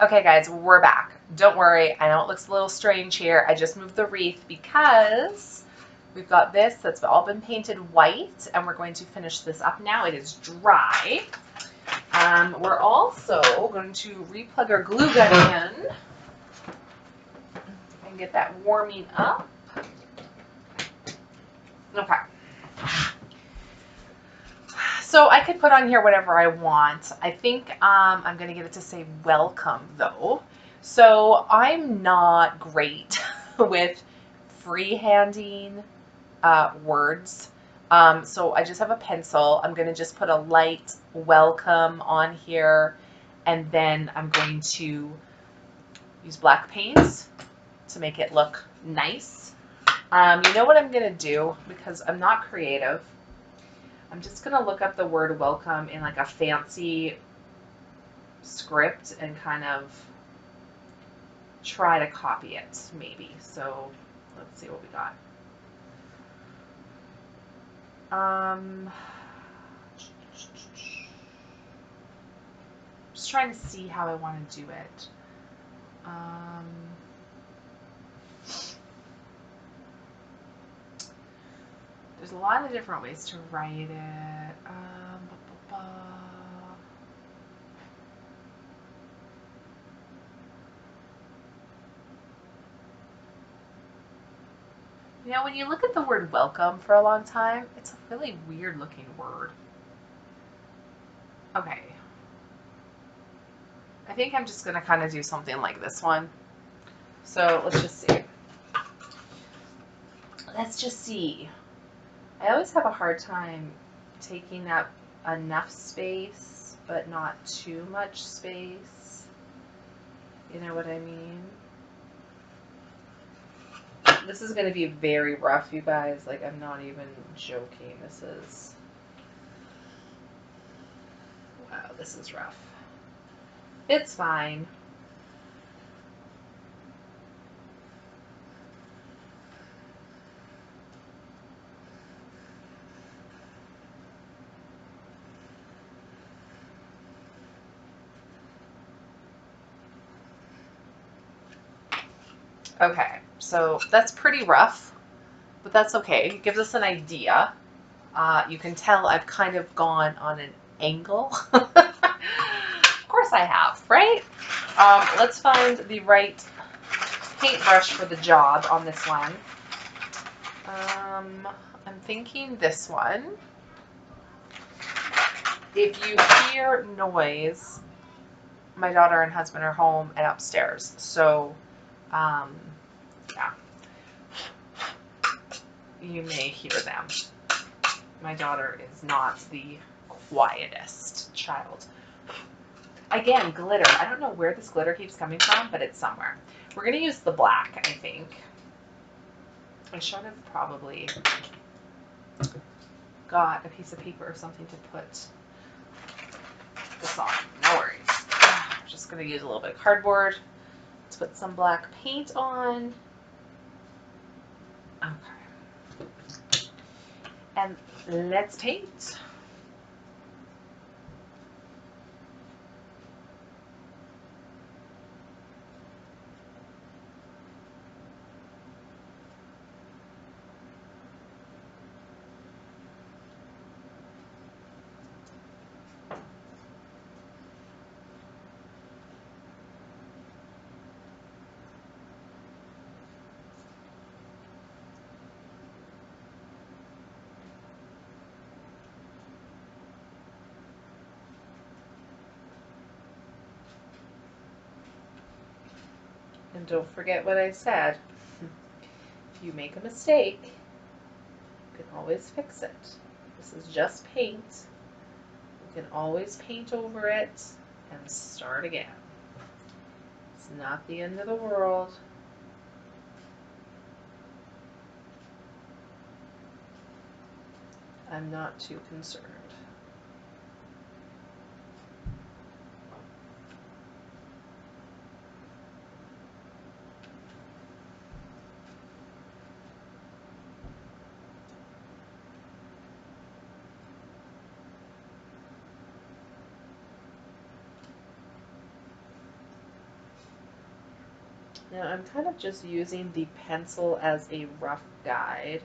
Okay, guys, we're back. Don't worry. I know it looks a little strange here. I just moved the wreath because we've got this that's all been painted white, and we're going to finish this up now. It is dry. We're also going to replug our glue gun in and get that warming up. Okay. So I could put on here whatever I want. I think I'm going to get it to say welcome, though. So I'm not great with freehanding words. So I just have a pencil. I'm going to just put a light welcome on here. And then I'm going to use black paints to make it look nice. You know what I'm going to do? Because I'm not creative. I'm just going to look up the word welcome in like a fancy script and kind of try to copy it, maybe. So let's see what we got. Just trying to see how I want to do it. There's a lot of different ways to write it. You know, when you look at the word welcome for a long time, it's a really weird looking word. Okay. I think I'm just going to kind of do something like this one. So let's just see. Let's just see. I always have a hard time taking up enough space, but not too much space. You know what I mean? This is going to be very rough, you guys. Like, I'm not even joking. This is... Wow, this is rough. It's fine. Okay, so that's pretty rough, but that's okay. It gives us an idea. You can tell I've kind of gone on an angle. Of course I have, right? Let's find the right paintbrush for the job on this one. I'm thinking this one. If you hear noise, my daughter and husband are home and upstairs. So, yeah. You may hear them. My daughter is not the quietest child. Again, glitter. I don't know where this glitter keeps coming from, but it's somewhere. We're going to use the black, I think. I should have probably got a piece of paper or something to put this on. No worries. I'm just going to use a little bit of cardboard to put some black paint on. Okay. And let's paint. And don't forget what I said. If you make a mistake, you can always fix it. This is just paint. You can always paint over it and start again. It's not the end of the world. I'm not too concerned. Now I'm kind of just using the pencil as a rough guide.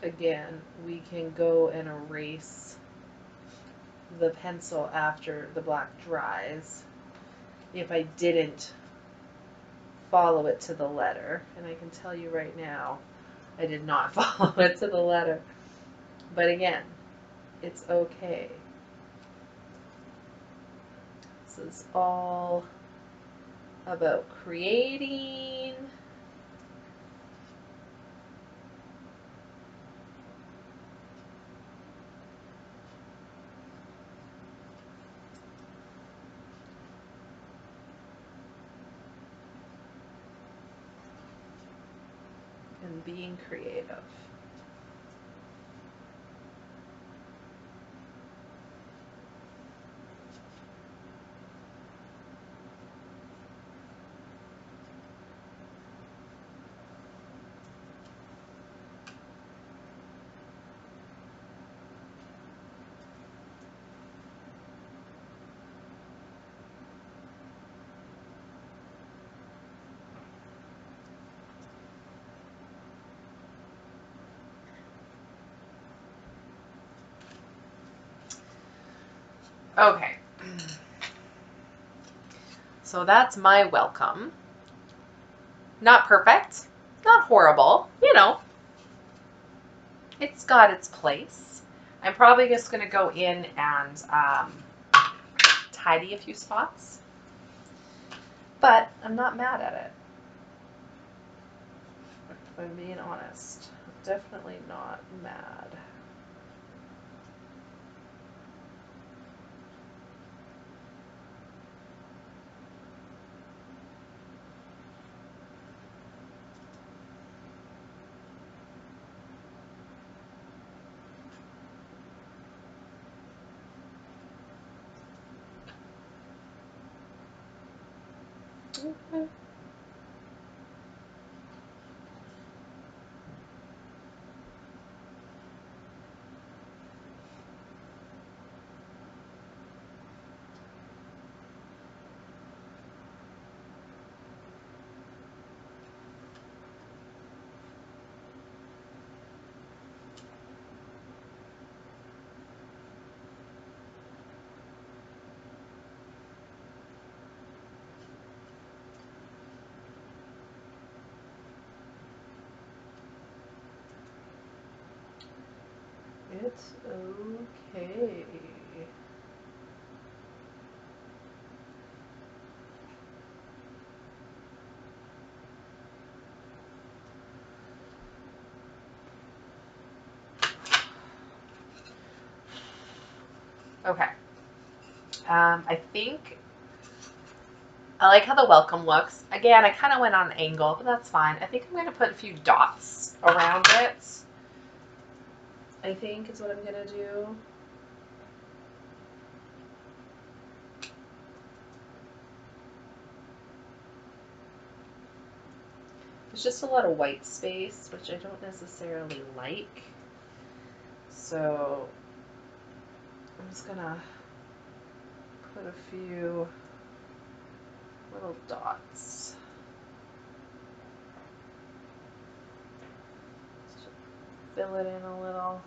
Again, we can go and erase the pencil after the black dries if I didn't follow it to the letter. And I can tell you right now, I did not follow it to the letter. But again, it's okay. This is all about creating and being creative. Okay. So that's my welcome. Not perfect, not horrible, you know. It's got its place. I'm probably just going to go in and tidy a few spots. But I'm not mad at it. If I'm being honest. Definitely not mad. Okay. It's okay. Okay. I think I like how the welcome looks. Again, I kind of went on an angle, but that's fine. I think I'm going to put a few dots around it. I think is what I'm going to do. There's just a lot of white space, which I don't necessarily like. So I'm just going to put a few little dots. Just fill it in a little.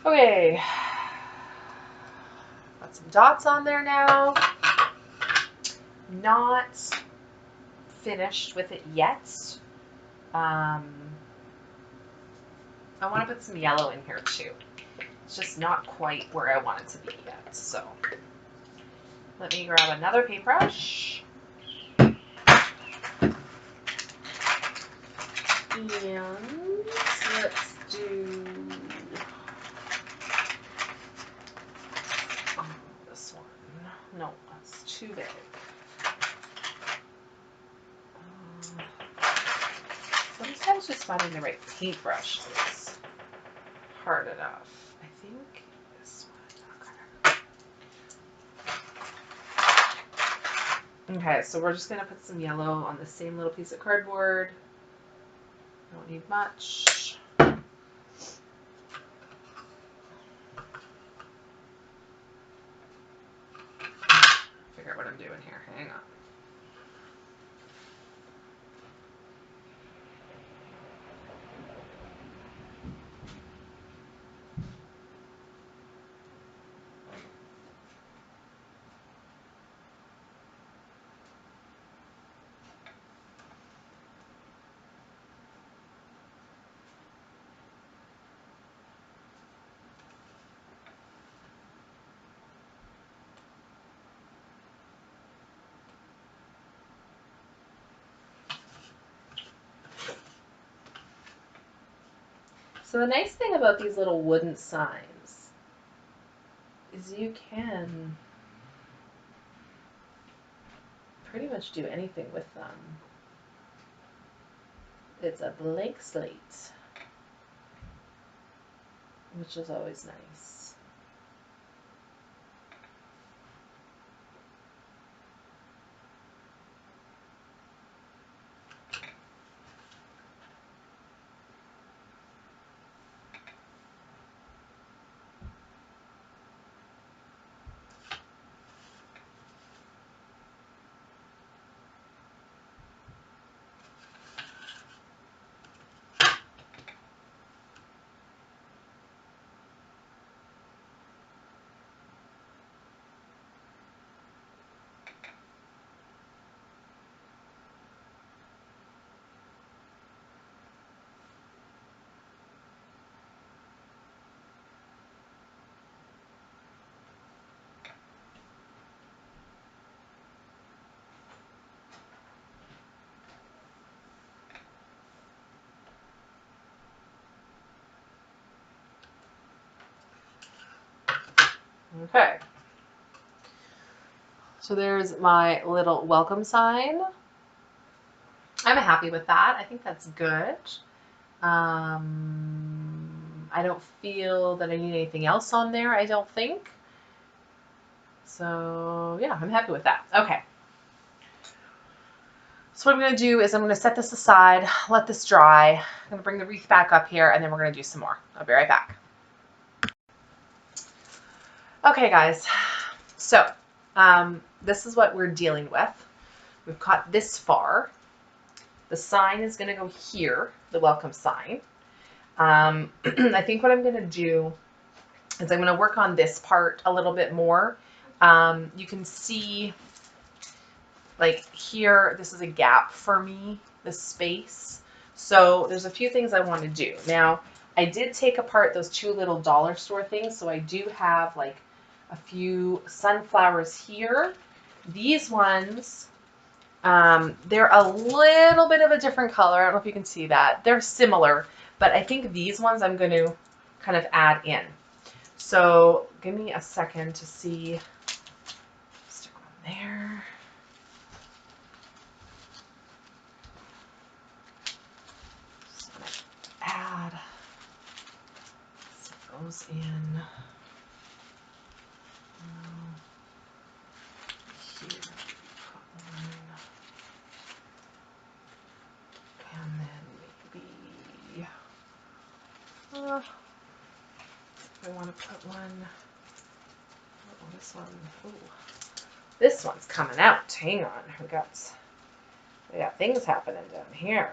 Okay. Got some dots on there now. Not finished with it yet. I want to put some yellow in here too. It's just not quite where I want it to be yet. So let me grab another paintbrush. And let's do this one. No, that's too big. Sometimes just finding the right paintbrush is hard enough. I think this one. Okay, so we're just going to put some yellow on the same little piece of cardboard. Don't need much. Figure out what I'm doing here. Hang on. So the nice thing about these little wooden signs is you can pretty much do anything with them. It's a blank slate, which is always nice. Okay. So there's my little welcome sign. I'm happy with that. I think that's good. I don't feel that I need anything else on there, I don't think. So yeah, I'm happy with that. Okay. So what I'm going to do is I'm going to set this aside, let this dry. I'm going to bring the wreath back up here, and then we're going to do some more. I'll be right back. Okay, guys. So this is what we're dealing with. We've got this far. The sign is going to go here, the welcome sign. I think what I'm going to do is I'm going to work on this part a little bit more. You can see, like here, this is a gap for me, this space. So there's a few things I want to do. Now, I did take apart those two little dollar store things, so I do have like a few sunflowers here. These ones, they're a little bit of a different color. I don't know if you can see that. They're similar, but I think these ones I'm going to kind of add in. So give me a second to see. Stick one there. So add those in. Here, put one. And then maybe I want to put one. Oh, this one. Ooh. This one's coming out. Hang on. We got things happening down here.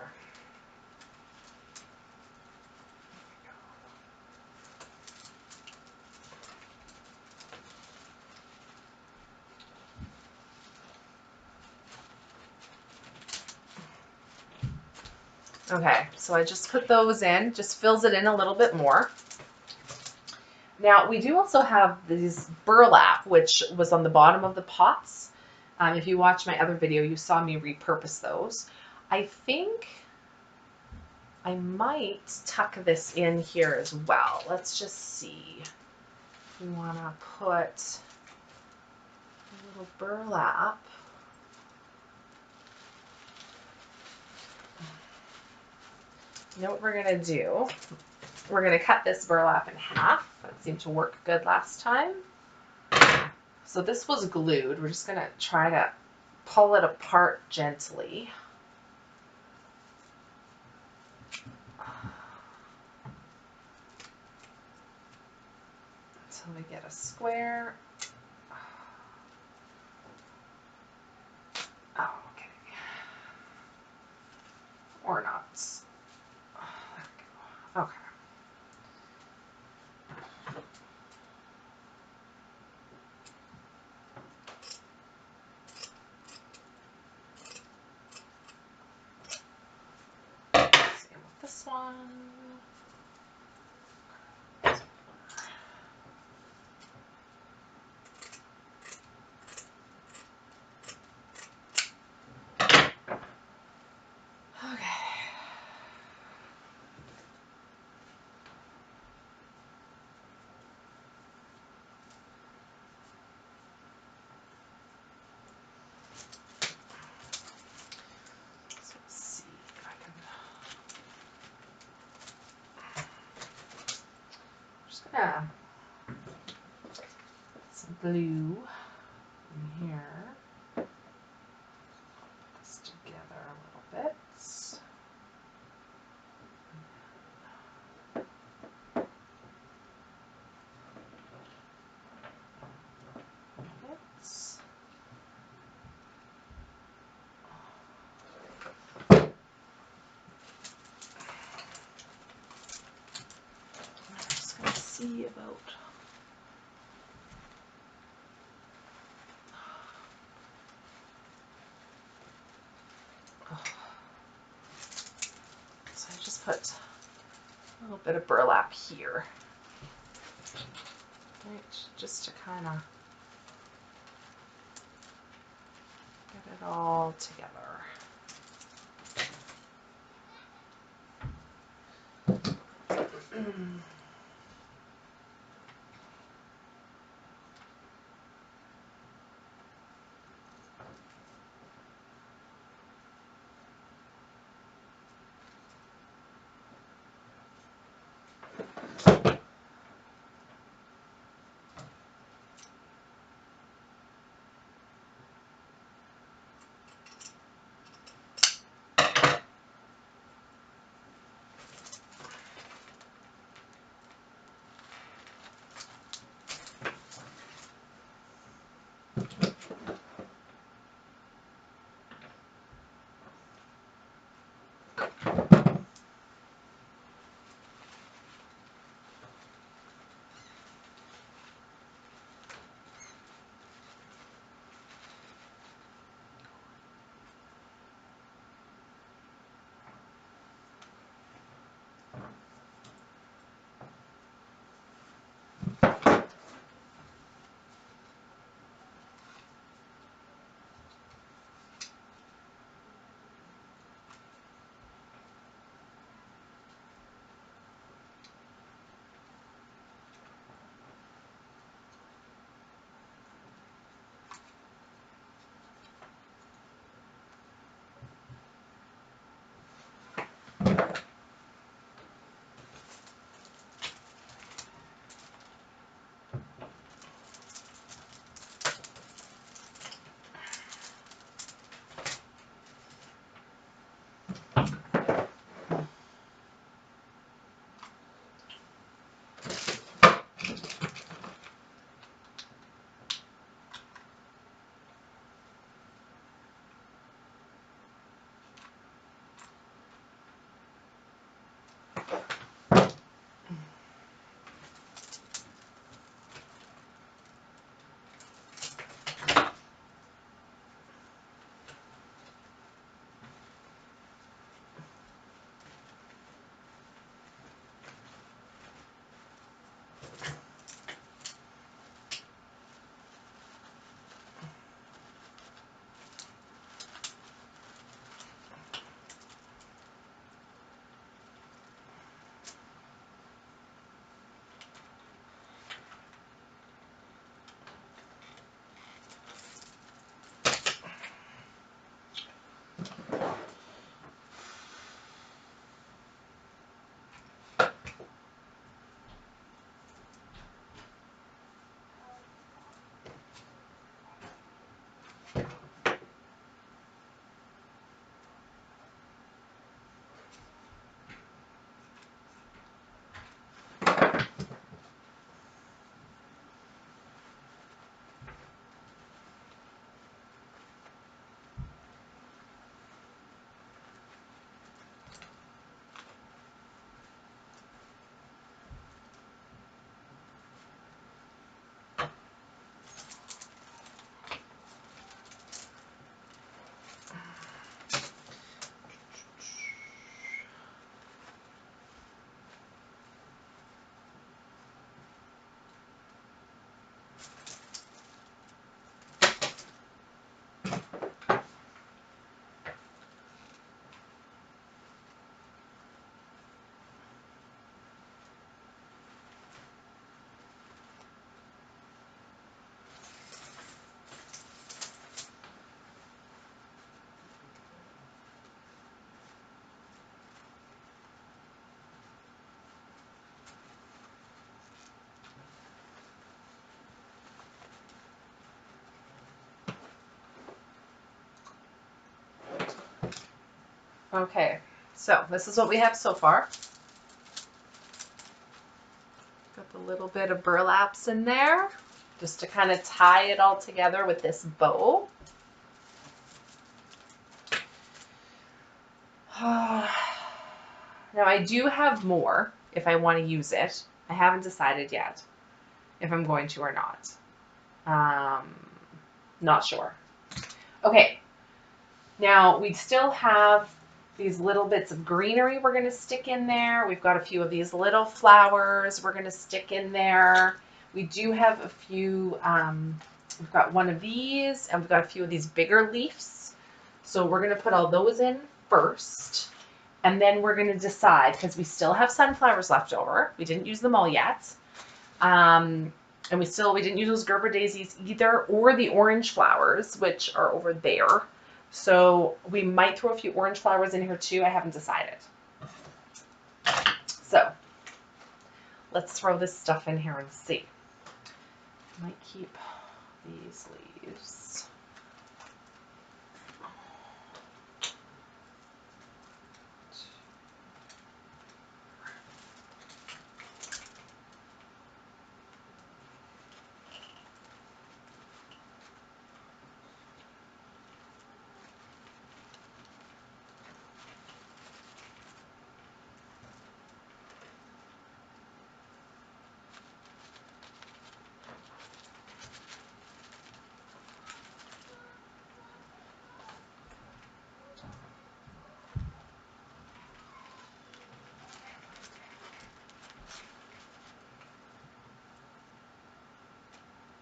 Okay, so I just put those in, just fills it in a little bit more. Now, we do also have these burlap, which was on the bottom of the pots. If you watched my other video, you saw me repurpose those. I think I might tuck this in here as well. Let's just see. We want to put a little burlap. You know what we're going to do? We're going to cut this burlap in half. That seemed to work good last time. So this was glued. We're just going to try to pull it apart gently. Until we get a square. Oh, okay. Or not. There we go. Okay. Same with this one. Okay. So let's see if I can. I'm just gonna put some glue in here. Put this together a little bit. I'm just gonna see about. So I just put a little bit of burlap here, right? Just to kind of get it all together. Okay, so this is what we have so far. Got the little bit of burlaps in there, just to kind of tie it all together with this bow. Now I do have more if I want to use it. I haven't decided yet if I'm going to or not. Not sure. Okay, now we still have these little bits of greenery we're going to stick in there. We've got a few of these little flowers we're going to stick in there. We do have a few, we've got one of these, and we've got a few of these bigger leaves. So we're going to put all those in first, and then we're going to decide, because we still have sunflowers left over. We didn't use them all yet. And we didn't use those Gerber daisies either, or the orange flowers, which are over there. So we might throw a few orange flowers in here too. I haven't decided. So let's throw this stuff in here and see. I might keep these leaves.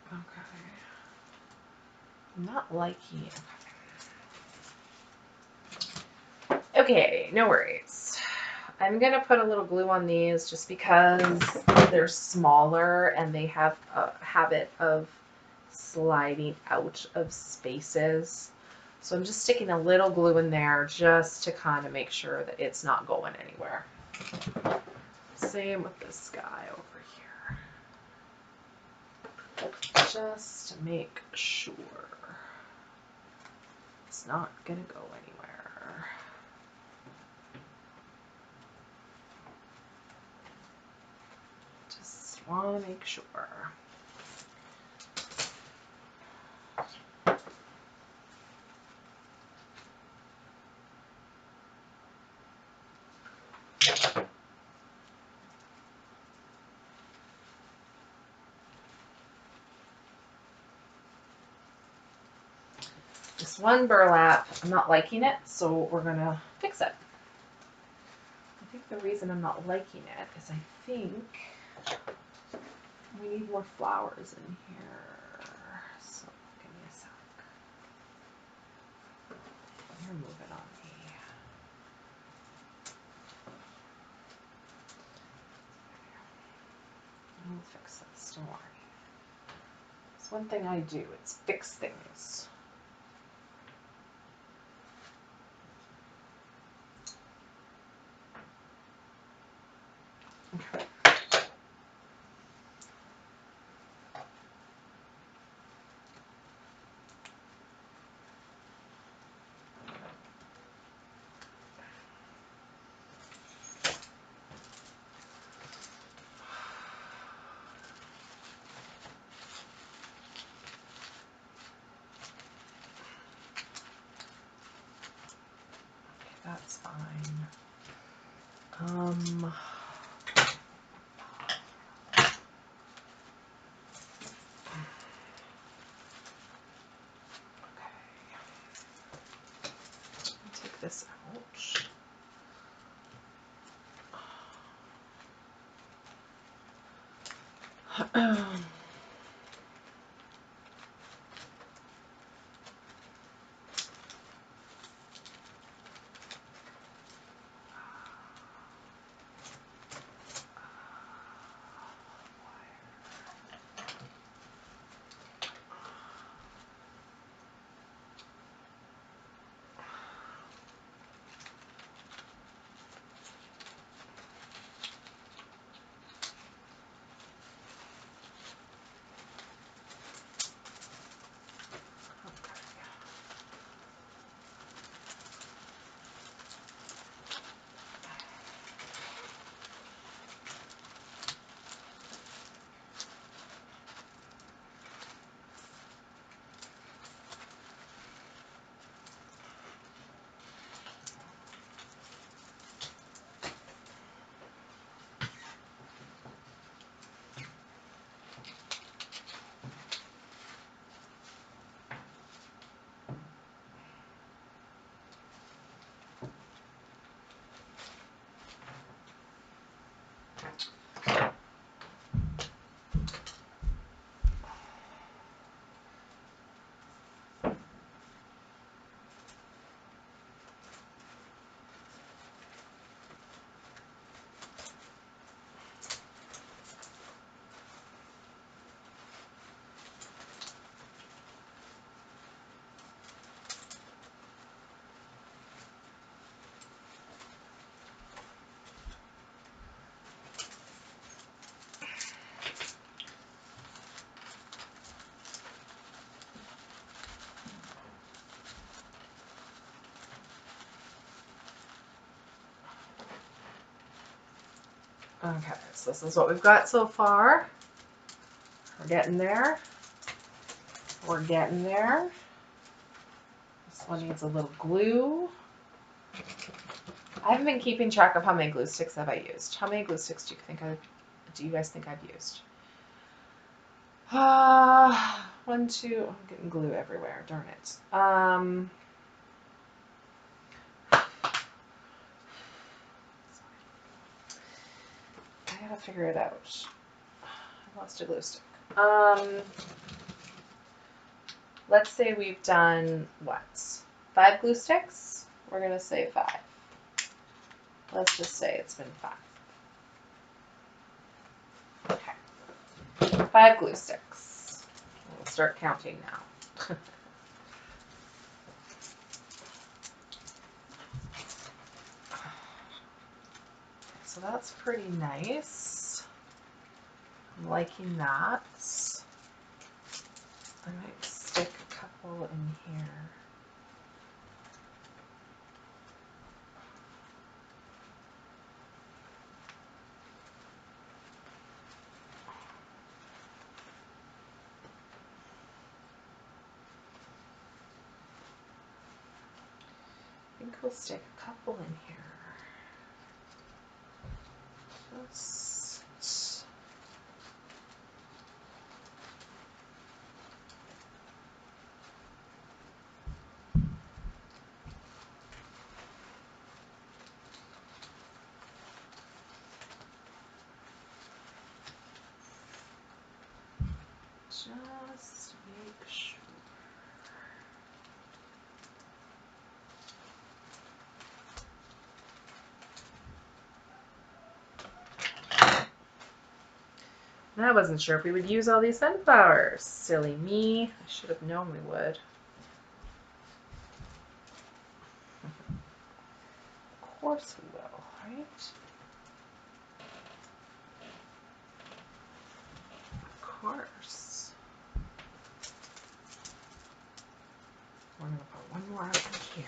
Okay. I'm not liking it. Okay, no worries. I'm going to put a little glue on these just because they're smaller and they have a habit of sliding out of spaces. So I'm just sticking a little glue in there just to kind of make sure that it's not going anywhere. Same with this guy over here. Just to make sure it's not going to go anywhere. Just want to make sure. This one burlap, I'm not liking it, so we're going to fix it. I think the reason I'm not liking it is I think we need more flowers in here. So give me a sec. You're moving on me. I'll fix this, don't worry. It's one thing I do, it's fix things. That's fine. Take this out. Okay, so this is what we've got so far. We're getting there. We're getting there. This one needs a little glue. I haven't been keeping track of how many glue sticks have I used. How many glue sticks do you guys think I've used? 1, 2. I'm getting glue everywhere. Darn it. I gotta figure it out. I lost a glue stick. Let's say we've done what? 5 glue sticks? We're gonna say 5. Let's just say it's been 5. Okay. 5 glue sticks. We'll start counting now. So that's pretty nice. I'm liking that. I might stick a couple in here. I think we'll stick a couple in here. Just make sure. I wasn't sure if we would use all these sunflowers. Silly me. I should have known we would. Of course we will, right? course. We're going to put one more out here.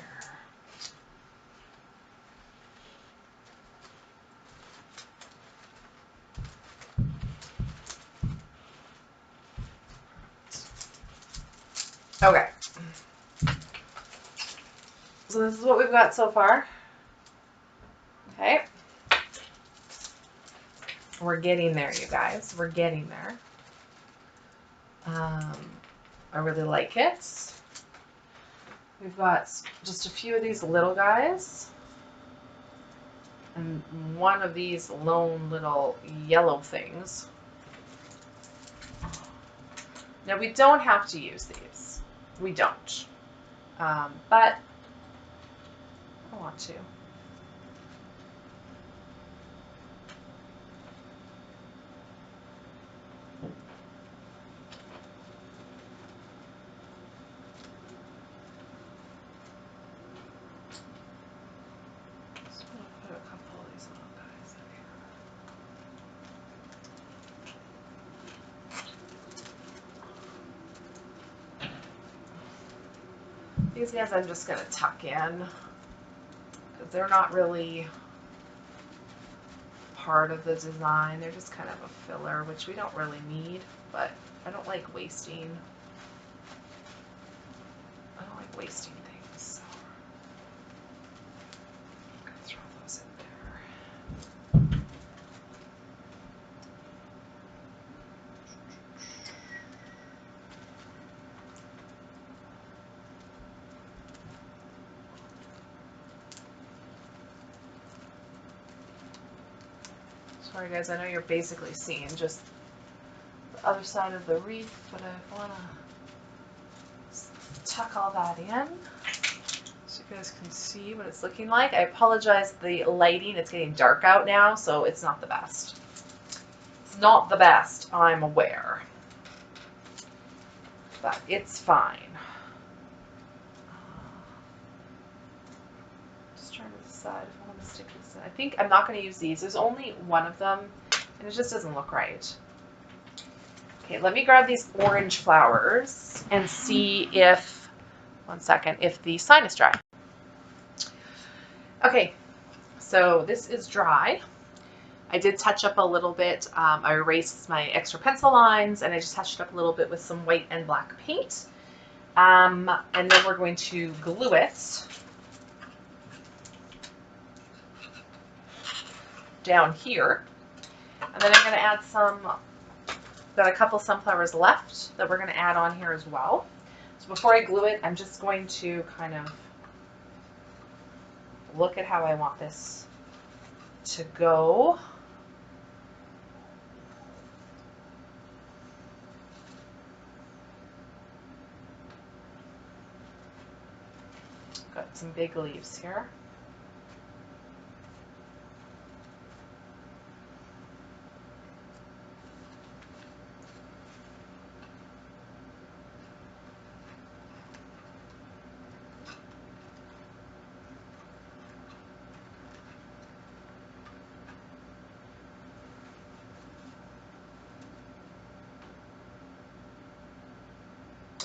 Okay. So this is what we've got so far. Okay. We're getting there, you guys. We're getting there. I really like it. We've got just a few of these little guys. And one of these lone little yellow things. Now, we don't have to use these. We don't. But I want to. Just want to put a couple of these little guys in here. These guys I'm just going to tuck in because they're not really part of the design. They're just kind of a filler, which we don't really need, but I don't like wasting. I don't like wasting things, so I'm going to throw those in there. Sorry guys, I know you're basically seeing just the other side of the wreath, but I want to tuck all that in so you guys can see what it's looking like. I apologize, the lighting, it's getting dark out now, so it's not the best. It's not the best, I'm aware, but it's fine. Just trying to decide if I want to stick this in. I think I'm not going to use these. There's only one of them, and it just doesn't look right. Okay, let me grab these orange flowers and see if, one second, if the sign is dry. Okay, so this is dry. I did touch up a little bit. I erased my extra pencil lines and I just touched up a little bit with some white and black paint. And then we're going to glue it down here. And then I'm going to add some, got a couple sunflowers left that we're going to add on here as well. So before I glue it, I'm just going to kind of look at how I want this to go. Got some big leaves here.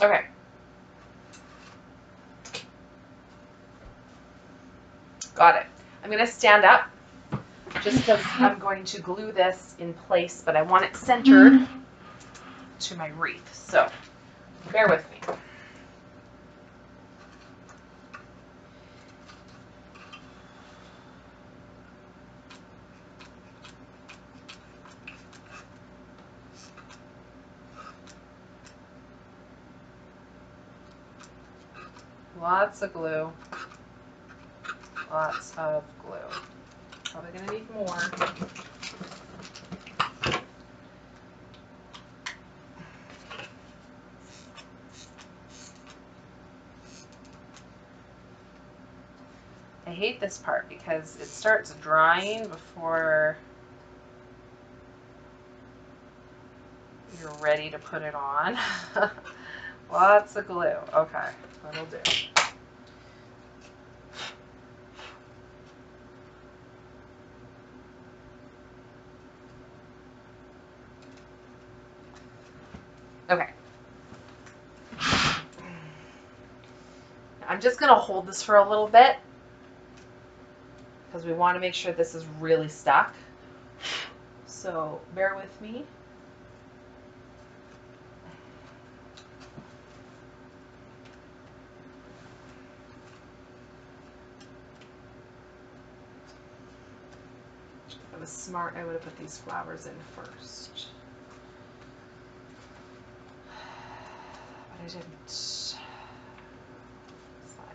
Okay. Got it. I'm going to stand up just because I'm going to glue this in place, but I want it centered to my wreath. So bear with me. Lots of glue. Lots of glue. Probably going to need more. I hate this part because it starts drying before you're ready to put it on. Lots of glue. Okay, that'll do. Okay. I'm just going to hold this for a little bit because we want to make sure this is really stuck. So bear with me. If I was smart, I would have put these flowers in first. But I didn't. It's fine.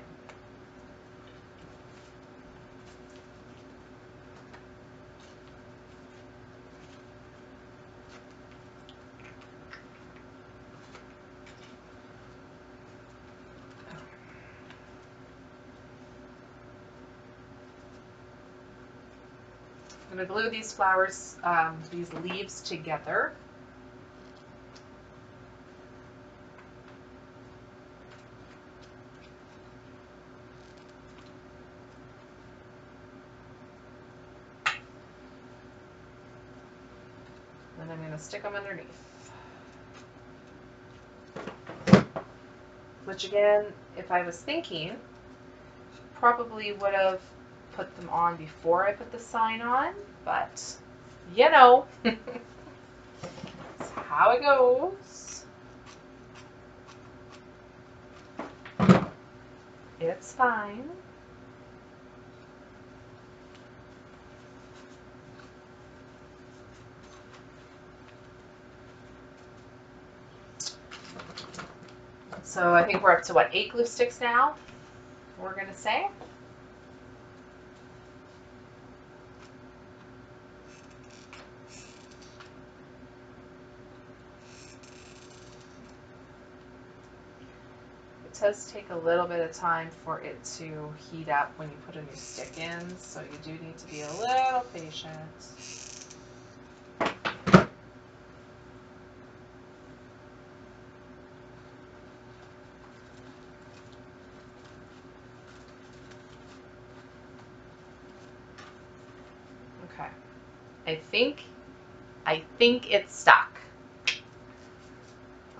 I'm going to glue these flowers, these leaves together. Then I'm going to stick them underneath. Which again, if I was thinking, probably would have put them on before I put the sign on, but you know, that's how it goes. It's fine. So I think we're up to what, 8 glue sticks now, we're gonna say. It does take a little bit of time for it to heat up when you put a new stick in, so you do need to be a little patient. Okay, I think it's stuck.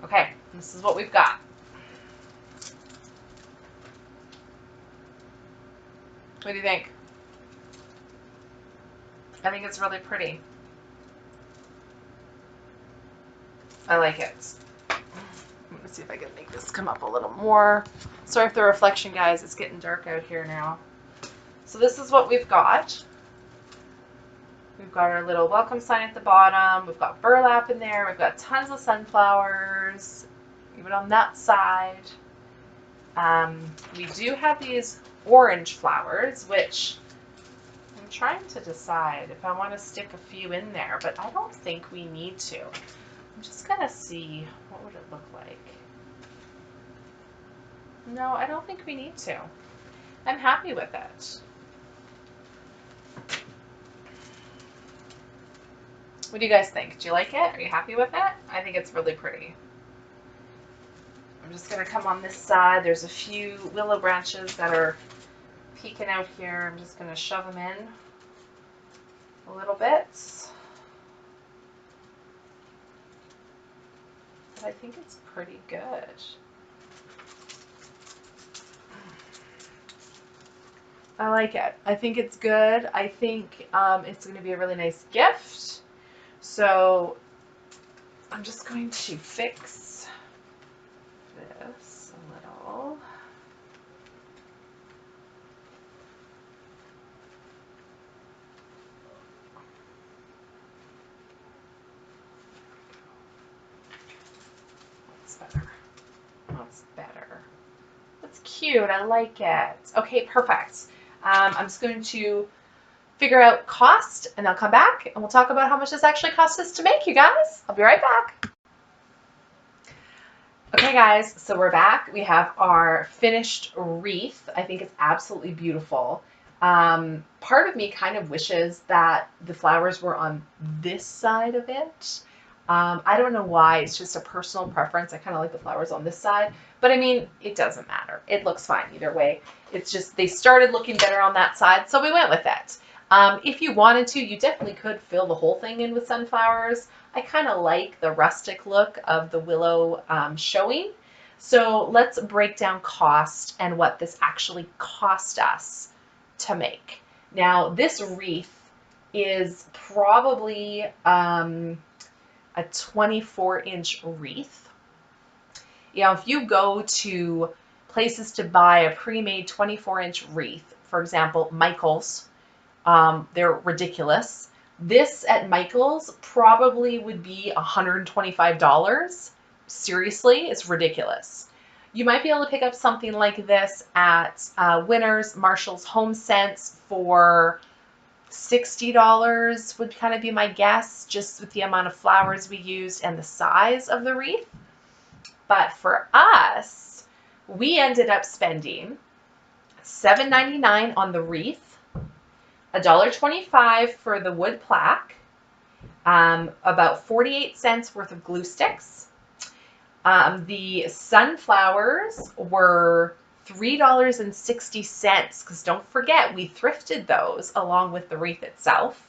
Okay, this is what we've got. What do you think? I think it's really pretty. I like it. I'm gonna see if I can make this come up a little more. Sorry for the reflection, guys. It's getting dark out here now. So this is what we've got. We've got our little welcome sign at the bottom. We've got burlap in there. We've got tons of sunflowers, even on that side. We do have these orange flowers, which I'm trying to decide if I want to stick a few in there, but I don't think we need to. I'm just gonna see, what would it look like? No, I don't think we need to. I'm happy with it. What do you guys think? Do you like it? Are you happy with it? I think it's really pretty. I'm just gonna come on this side. There's a few willow branches that are peeking out here. I'm just gonna shove them in a little bit. But I think it's pretty good. I like it. I think it's good. I think it's going to be a really nice gift. So I'm just going to fix this a little. What's better? What's better? That's cute. I like it. Okay, perfect. I'm just going to figure out cost, and I'll come back and we'll talk about how much this actually cost us to make, you guys. I'll be right back. Okay, guys, so we're back. We have our finished wreath. I think it's absolutely beautiful. Part of me kind of wishes that the flowers were on this side of it. I don't know why. It's just a personal preference. I kind of like the flowers on this side. But I mean, it doesn't matter. It looks fine either way. It's just they started looking better on that side, so we went with it. If you wanted to, you definitely could fill the whole thing in with sunflowers. I kind of like the rustic look of the willow showing. So let's break down cost and what this actually cost us to make. Now, this wreath is probably a 24-inch wreath. You know, if you go to places to buy a pre-made 24-inch wreath, for example, Michael's, they're ridiculous. This at Michael's probably would be $125. Seriously, it's ridiculous. You might be able to pick up something like this at Winners, Marshall's, Home Sense for $60 would kind of be my guess, just with the amount of flowers we used and the size of the wreath. But for us, we ended up spending $7.99 on the wreath, $1.25 for the wood plaque, about 48 cents worth of glue sticks. The sunflowers were $3.60, because don't forget, we thrifted those along with the wreath itself.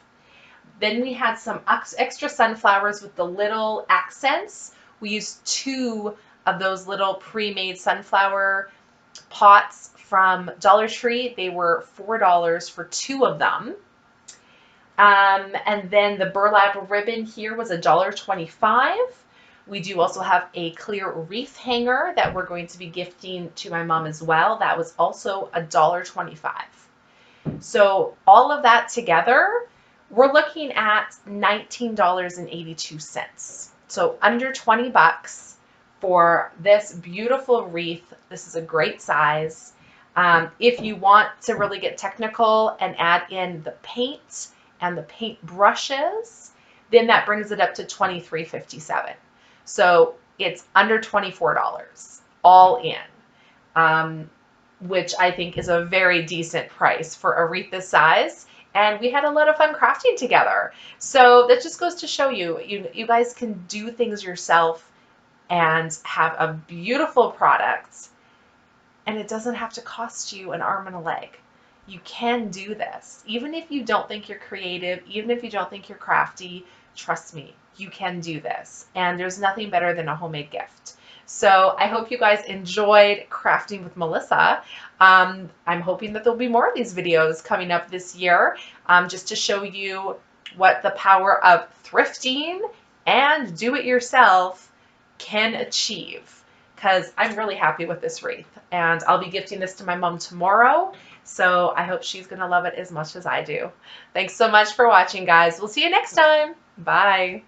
Then we had some extra sunflowers with the little accents. We used 2 of those little pre-made sunflower pots from Dollar Tree. They were $4 for 2 of them. And then the burlap ribbon here was $1.25. We do also have a clear wreath hanger that we're going to be gifting to my mom as well. That was also $1.25. So all of that together, we're looking at $19.82. So under 20 bucks for this beautiful wreath. This is a great size. If you want to really get technical and add in the paint and the paint brushes, then that brings it up to $23.57. So it's under $24 all in, which I think is a very decent price for a wreath this size. And we had a lot of fun crafting together. So that just goes to show you, you guys can do things yourself and have a beautiful product, and it doesn't have to cost you an arm and a leg. You can do this. Even if you don't think you're creative, even if you don't think you're crafty, trust me, you can do this. And there's nothing better than a homemade gift. So I hope you guys enjoyed crafting with Melissa. I'm hoping that there'll be more of these videos coming up this year, just to show you what the power of thrifting and do-it-yourself can achieve, because I'm really happy with this wreath, and I'll be gifting this to my mom tomorrow, so I hope she's gonna love it as much as I do. Thanks so much for watching, guys. We'll see you next time. Bye.